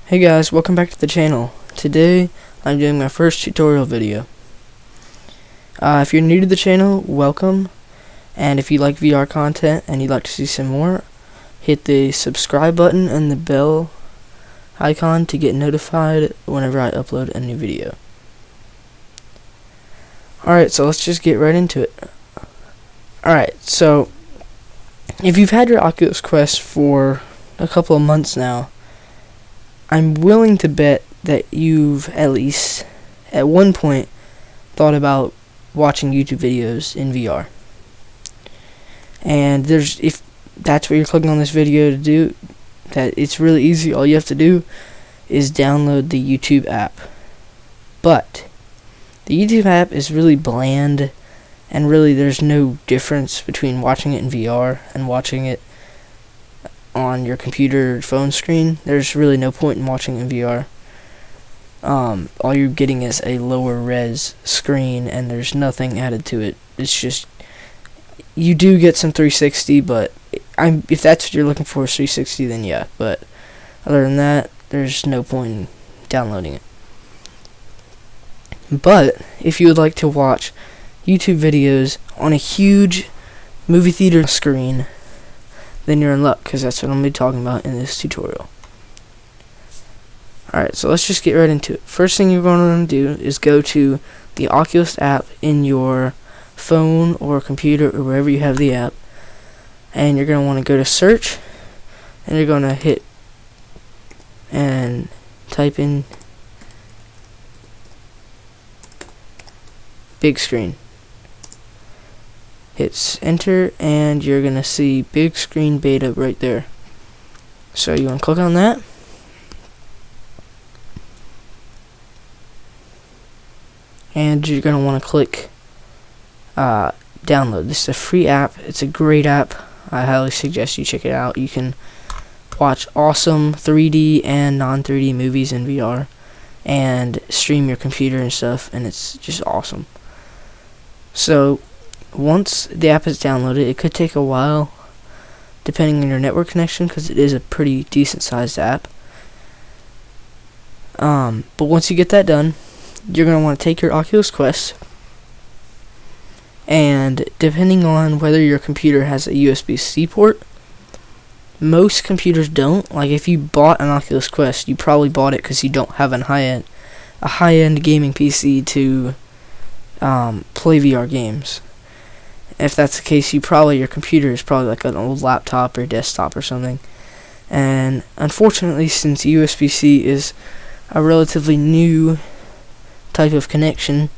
Hey guys, welcome back to the channel. Today I'm doing my first tutorial video. If you're new to the channel, welcome, and if you like VR content and you'd like to see some more, hit the subscribe button and the bell icon to get notified whenever I upload a new video. Alright, so let's just get right into it. Alright, so if you've had your Oculus Quest for a couple of months now, I'm willing to bet that you've at least at one point thought about watching YouTube videos in VR. And if that's what you're clicking on this video to do, that it's really easy. All you have to do is download the YouTube app. But the YouTube app is really bland, and really there's no difference between watching it in VR and watching it on your computer or phone screen. There's really no point in watching it in VR. All you're getting is a lower res screen, and there's nothing added to it. It's just, you do get some 360, but if that's what you're looking for, is 360, then yeah. But other than that, there's no point in downloading it. But if you would like to watch YouTube videos on a huge movie theater screen, then you're in luck, because that's what I'm going to be talking about in this tutorial. Alright, so let's just get right into it. First thing you're going to do is go to the Oculus app in your phone or computer or wherever you have the app, and you're going to want to go to search, and you're going to hit and type in Bigscreen. Hit enter, and you're gonna see Bigscreen beta right there. So you want to click on that, and you're gonna want to click download. This is a free app. It's a great app. I highly suggest you check it out. You can watch awesome 3D and non-3D movies in VR and stream your computer and stuff, and it's just awesome. So once the app is downloaded, it could take a while depending on your network connection, because it is a pretty decent sized app. But once you get that done, you're going to want to take your Oculus Quest, and depending on whether your computer has a USB-C port, most computers don't. Like, if you bought an Oculus Quest, you probably bought it because you don't have a high-end gaming PC to play VR games. If that's the case, your computer is probably like an old laptop or desktop or something. And unfortunately, since USB-C is a relatively new type of connection,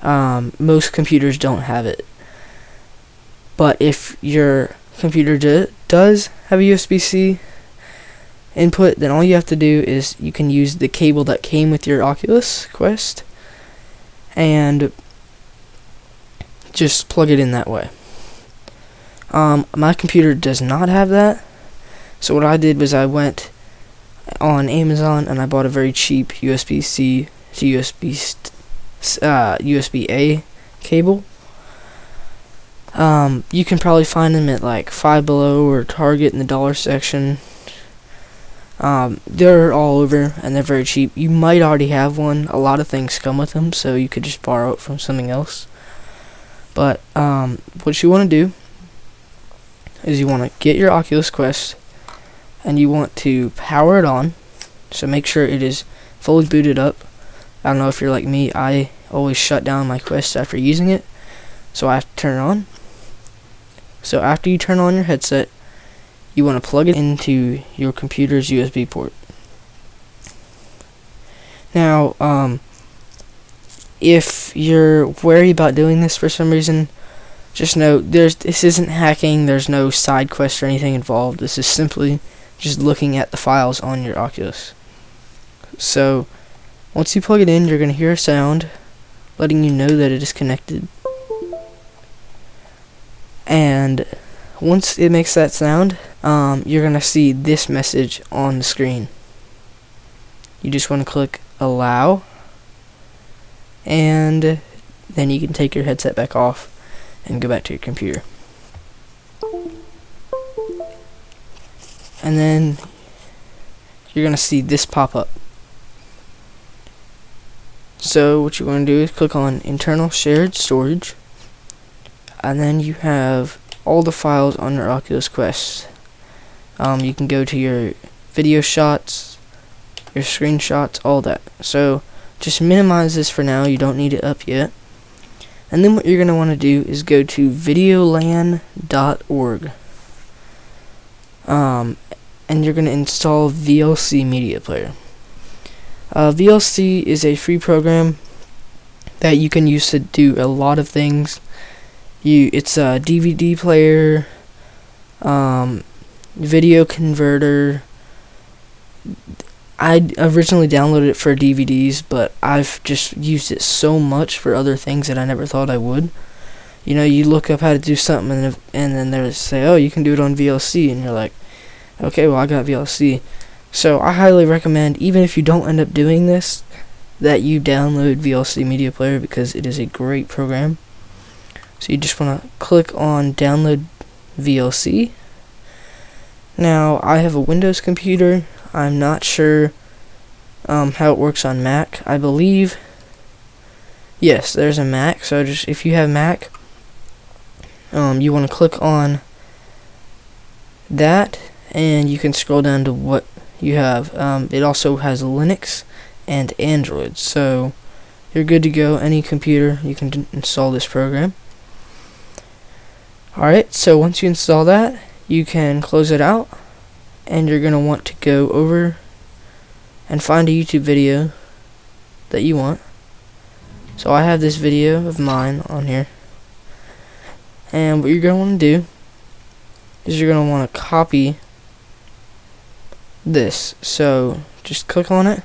most computers don't have it. But if your computer does have a USB-C input, then all you have to do is you can use the cable that came with your Oculus Quest and just plug it in that way. My computer does not have that, so what I did was I went on Amazon and I bought a very cheap USB-C to USB-A cable. You can probably find them at like Five Below or Target in the dollar section. They're all over and they're very cheap. You might already have one. A lot of things come with them, so you could just borrow it from something else. But what you want to do is you want to get your Oculus Quest and you want to power it on. So make sure it is fully booted up. I don't know if you're like me, I always shut down my Quest after using it, so I have to turn it on. So after you turn on your headset, you want to plug it into your computer's USB port. Now, if you're worried about doing this for some reason, just know this isn't hacking. There's no side quest or anything involved. This is simply just looking at the files on your Oculus. So once you plug it in, you're going to hear a sound letting you know that it is connected. And once it makes that sound, you're going to see this message on the screen. You just want to click allow, and then you can take your headset back off and go back to your computer. And then you're going to see this pop up. So what you want to do is click on internal shared storage, and then you have all the files on your Oculus Quest. You can go to your video shots, your screenshots, all that. So just minimize this for now, you don't need it up yet. And then what you're going to want to do is go to videolan.org. And you're going to install VLC Media Player. VLC is a free program that you can use to do a lot of things. It's a DVD player, video converter. I originally downloaded it for DVDs, but I've just used it so much for other things that I never thought I would. You know, you look up how to do something, and then they say, oh, you can do it on VLC, and you're like, okay, well, I got VLC. So I highly recommend, even if you don't end up doing this, that you download VLC Media Player, because it is a great program. So you just want to click on download VLC. Now, I have a Windows computer. I'm not sure how it works on Mac. I believe, yes, there's a Mac. So just if you have Mac, you want to click on that, and you can scroll down to what you have. It also has Linux and Android, so you're good to go. Any computer, you can install this program. Alright, so once you install that, you can close it out, and you're going to want to go over and find a YouTube video that you want. So I have this video of mine on here, and what you're going to want to do is you're going to want to copy this. So just click on it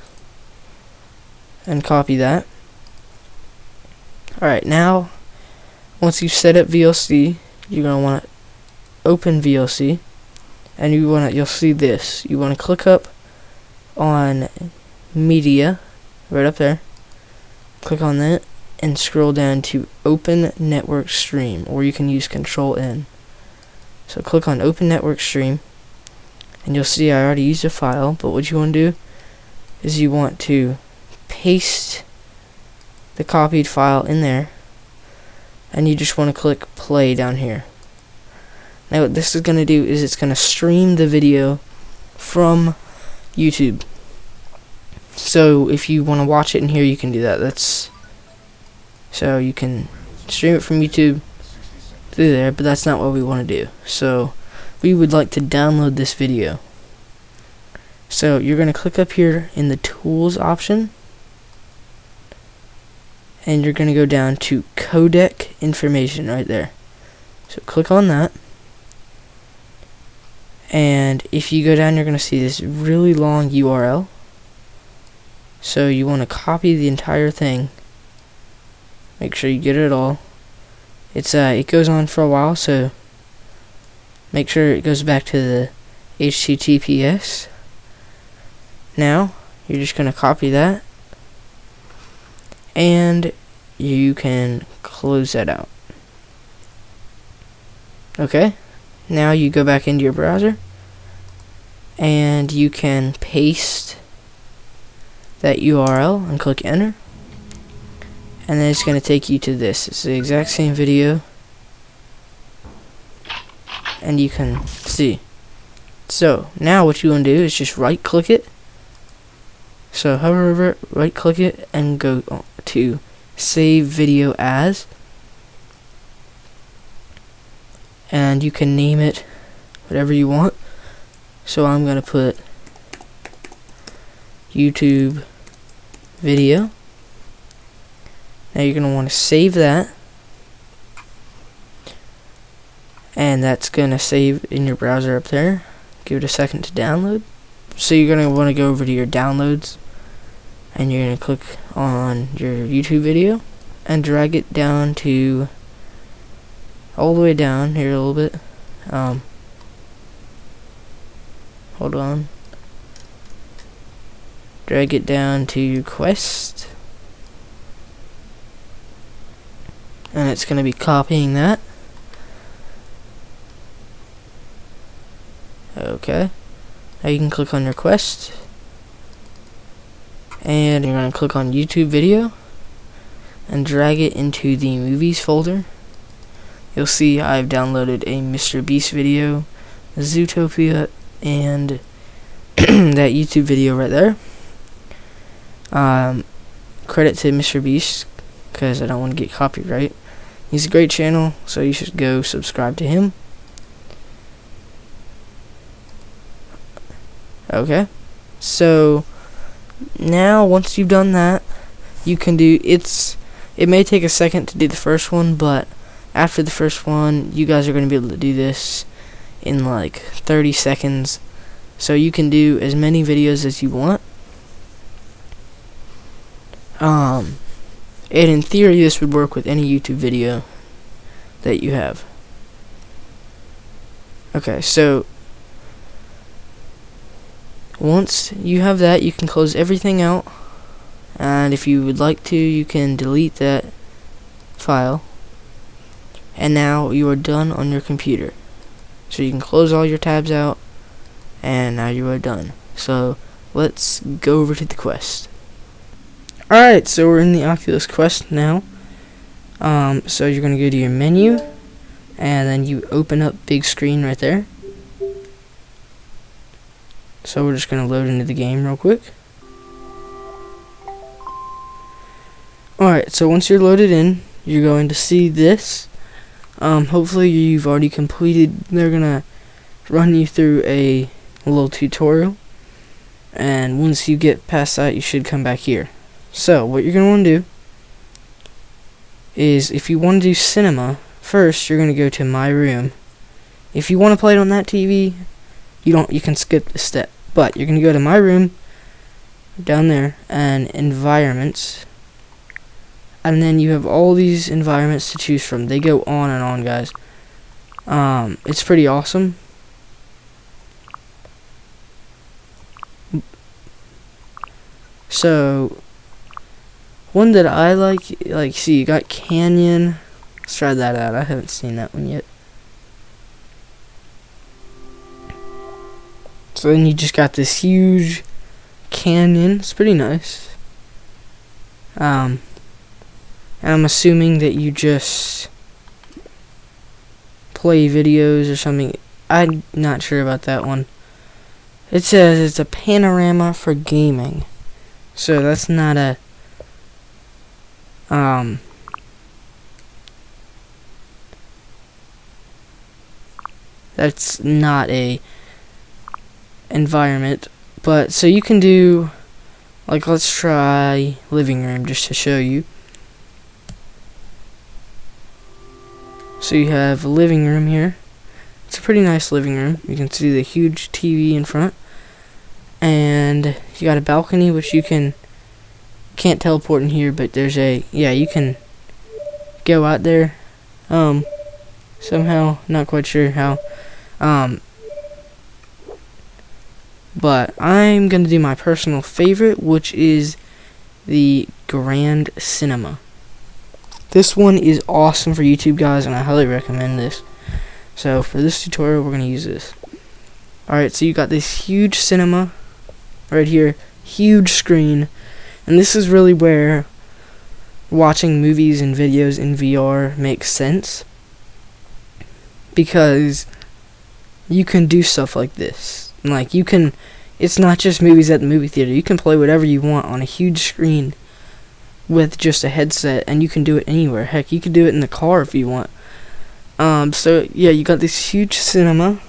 and copy that. Alright, now once you set up VLC, you're going to want to open VLC, and you'll see this. You want to click up on media right up there, click on that, and scroll down to open network stream, or you can use Control N. So click on open network stream, and you'll see I already used a file, but what you want to do is you want to paste the copied file in there, and you just want to click play down here. Now what this is going to do is it's going to stream the video from YouTube. So if you want to watch it in here, you can do that. So you can stream it from YouTube through there, but that's not what we want to do. So we would like to download this video. So you're going to click up here in the tools option, and you're going to go down to codec information right there. So click on that, and if you go down, you're going to see this really long URL. So you want to copy the entire thing. Make sure you get it all. It goes on for a while, so make sure it goes back to the HTTPS. Now you're just going to copy that, and you can close that out. Okay, now you go back into your browser, and you can paste that URL and click enter, and then it's going to take you to this. It's the exact same video, and you can see. So now what you want to do is just right click it. So hover over it, right click it, and go to save video as, and you can name it whatever you want. So I'm going to put YouTube video. Now you're going to want to save that, and that's going to save in your browser up there. Give it a second to download. So you're going to want to go over to your downloads, and you're going to click on your YouTube video and drag it down to all the way down here a little bit. Hold on. Drag it down to Quest, and it's going to be copying that. Okay. Now you can click on your Quest, and you're going to click on YouTube video and drag it into the movies folder. You'll see I've downloaded a Mr. Beast video, Zootopia, and that YouTube video right there. Credit to Mr. Beast, because I don't want to get copyright. He's a great channel, so you should go subscribe to him. Okay, so now once you've done that, you can do it may take a second to do the first one, but after the first one you guys are going to be able to do this in like 30 seconds, so you can do as many videos as you want. And in theory this would work with any YouTube video that you have. Okay, so once you have that, you can close everything out, and if you would like to, you can delete that file, and now you are done on your computer. So you can close all your tabs out, and now you are done. So let's go over to the Quest. Alright, so we're in the Oculus Quest now. So you're going to go to your menu, and then you open up Bigscreen right there. So we're just going to load into the game real quick. Alright, so once you're loaded in, you're going to see this. Hopefully you've already completed. They're going to run you through a little tutorial. And once you get past that, you should come back here. So what you're going to want to do is, if you want to do cinema, first you're going to go to My Room. If you want to play it on that TV, you can skip this step. But you're going to go to My Room, down there, and Environments. And then you have all these environments to choose from. They go on and on, guys. It's pretty awesome. So one that I like, see, you got Canyon. Let's try that out. I haven't seen that one yet. So then you just got this huge canyon. It's pretty nice. And I'm assuming that you just play videos or something. I'm not sure about that one. It says it's a panorama for gaming. So that's not a that's not a environment. But so you can do, like, let's try living room just to show you. So you have a living room here. It's a pretty nice living room. You can see the huge TV in front, and you got a balcony which you can't teleport in here, but there's you can go out there somehow, not quite sure how, but I'm gonna do my personal favorite, which is the Grand Cinema. This one is awesome for YouTube, guys, and I highly recommend this. So for this tutorial, we're going to use this. Alright, so you got this huge cinema right here, huge screen, and this is really where watching movies and videos in VR makes sense, because you can do stuff like this. Like, it's not just movies at the movie theater. You can play whatever you want on a huge screen with just a headset, and you can do it anywhere. Heck, you can do it in the car if you want. So yeah, you got this huge cinema,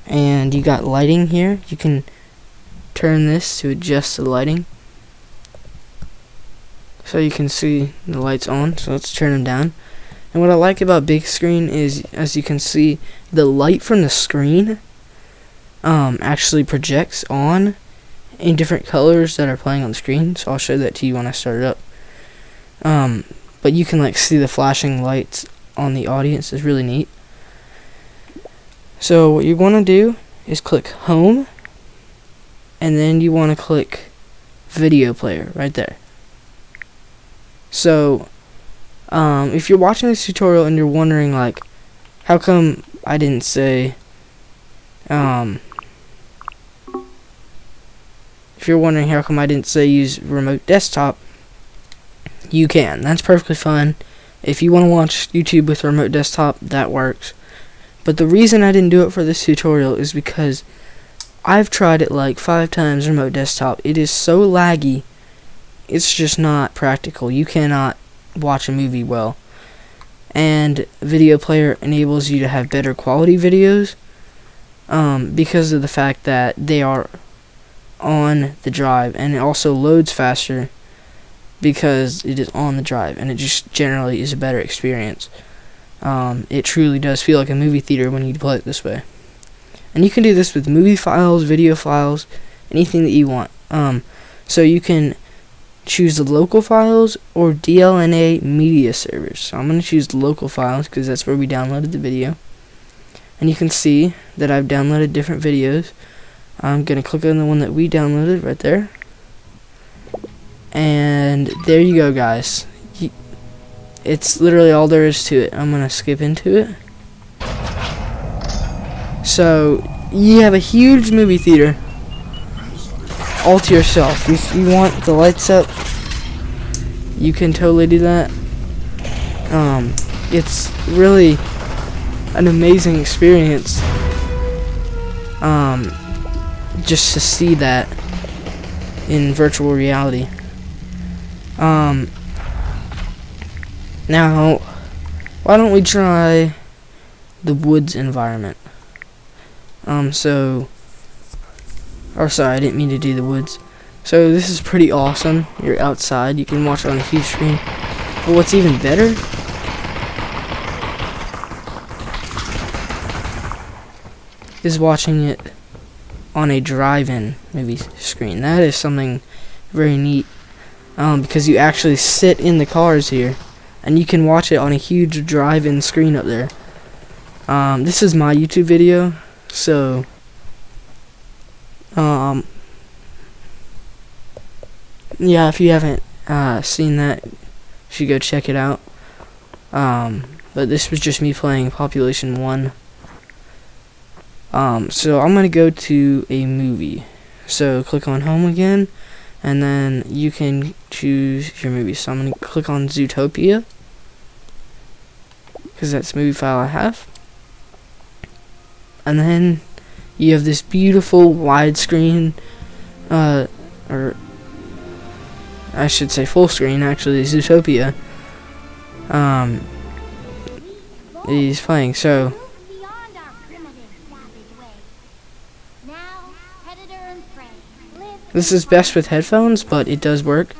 and you got lighting here. You can turn this to adjust the lighting, so you can see the lights on. So let's turn them down. And what I like about Bigscreen is, as you can see, the light from the screen actually projects on in different colors that are playing on the screen. So I'll show that to you when I start it up. But you can like see the flashing lights on the audience. Is really neat. So what you want to do is click home, and then you want to click video player right there. So if you're watching this tutorial and you're wondering, like, how come I didn't say if if you're wondering how come I didn't say use remote desktop, you can. That's perfectly fine. If you want to watch YouTube with remote desktop, that works. But the reason I didn't do it for this tutorial is because I've tried it like 5 times remote desktop. It is so laggy. It's just not practical. You cannot watch a movie well. And video player enables you to have better quality videos because of the fact that they are on the drive, and it also loads faster because it is on the drive, and it just generally is a better experience. It truly does feel like a movie theater when you play it this way. And you can do this with movie files, video files, anything that you want. So you can choose the local files or DLNA media servers. So I'm going to choose the local files because that's where we downloaded the video. And you can see that I've downloaded different videos. I'm going to click on the one that we downloaded right there. And there you go, guys. It's literally all there is to it. I'm going to skip into it. So you have a huge movie theater all to yourself. If you want the lights up, you can totally do that. It's really an amazing experience just to see that in virtual reality. Now, why don't we try the woods environment? Sorry, I didn't mean to do the woods. So this is pretty awesome. You're outside, you can watch it on a huge screen. But what's even better is watching it on a drive-in movie screen. That is something very neat, because you actually sit in the cars here, and you can watch it on a huge drive-in screen up there. This is my YouTube video, so yeah, if you haven't seen that, you should go check it out. But this was just me playing Population 1. So I'm gonna go to a movie. So click on home again, and then you can choose your movie. So I'm gonna click on Zootopia, because that's the movie file I have. And then you have this beautiful widescreen, or I should say full screen, actually, Zootopia. He's playing. So this is best with headphones, but it does work.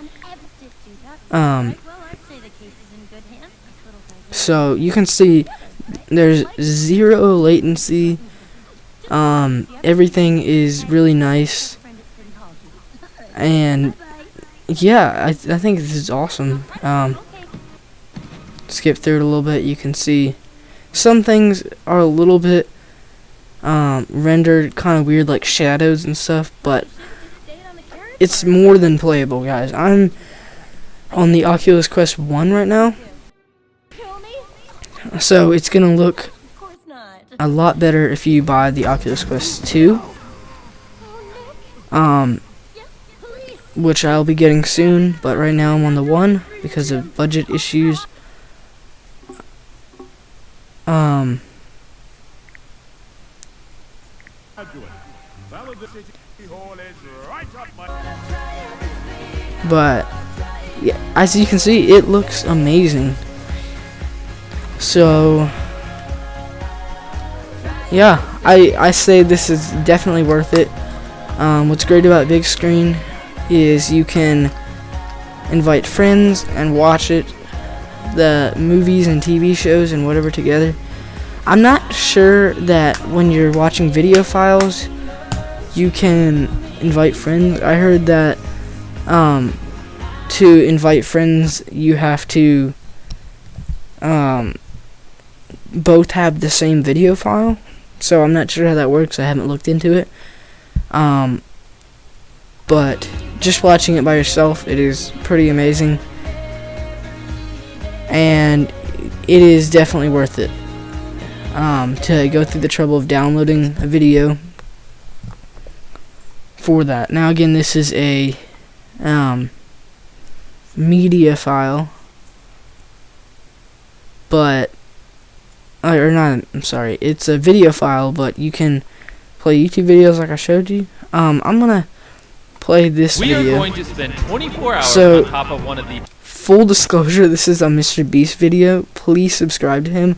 So you can see there's 0 latency. Everything is really nice, and yeah, I think this is awesome. Skip through it a little bit. You can see some things are a little bit rendered kind of weird, like shadows and stuff, but it's more than playable, guys. I'm on the Oculus Quest 1 right now, so it's gonna look a lot better if you buy the Oculus Quest 2, which I'll be getting soon, but right now I'm on the 1 because of budget issues. But yeah, as you can see, it looks amazing. So yeah, I say this is definitely worth it. What's great about Bigscreen is you can invite friends and watch it, the movies and TV shows and whatever together. I'm not sure that when you're watching video files you can invite friends. I heard that to invite friends you have to both have the same video file. So I'm not sure how that works. I haven't looked into it. But just watching it by yourself, it is pretty amazing. And it is definitely worth it to go through the trouble of downloading a video for that. Now again, this is a media file, but or not, I'm sorry, it's a video file, but you can play YouTube videos like I showed you. I'm gonna play this video. We are going to spend 24 hours So, on top of one of the full disclosure, this is a Mr. Beast video. Please subscribe to him.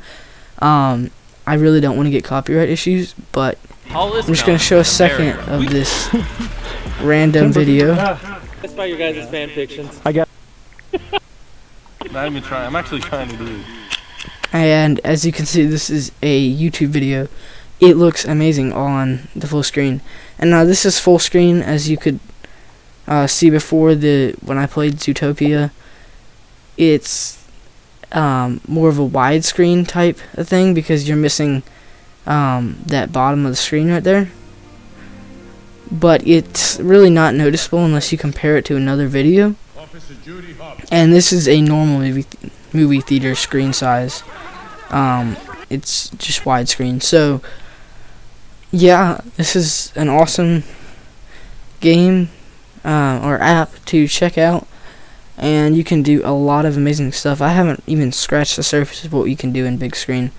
I really don't want to get copyright issues, but tallest I'm just gonna show a second of this random video. That's by your guys' fan fictions. I got. Not even trying. I'm actually trying to do it. And as you can see, this is a YouTube video. It looks amazing on the full screen. And now this is full screen, as you could see before when I played Zootopia. It's more of a widescreen type of thing because you're missing that bottom of the screen right there. But it's really not noticeable unless you compare it to another video. And this is a normal movie theater screen size. It's just widescreen. So yeah, this is an awesome game or app to check out, and you can do a lot of amazing stuff. I haven't even scratched the surface of what you can do in Bigscreen.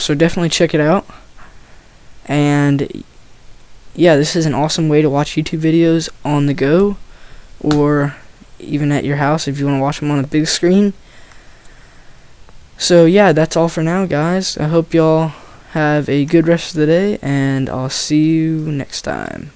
So definitely check it out. And yeah, this is an awesome way to watch YouTube videos on the go, or even at your house if you want to watch them on a big screen. So yeah, that's all for now, guys. I hope y'all have a good rest of the day, and I'll see you next time.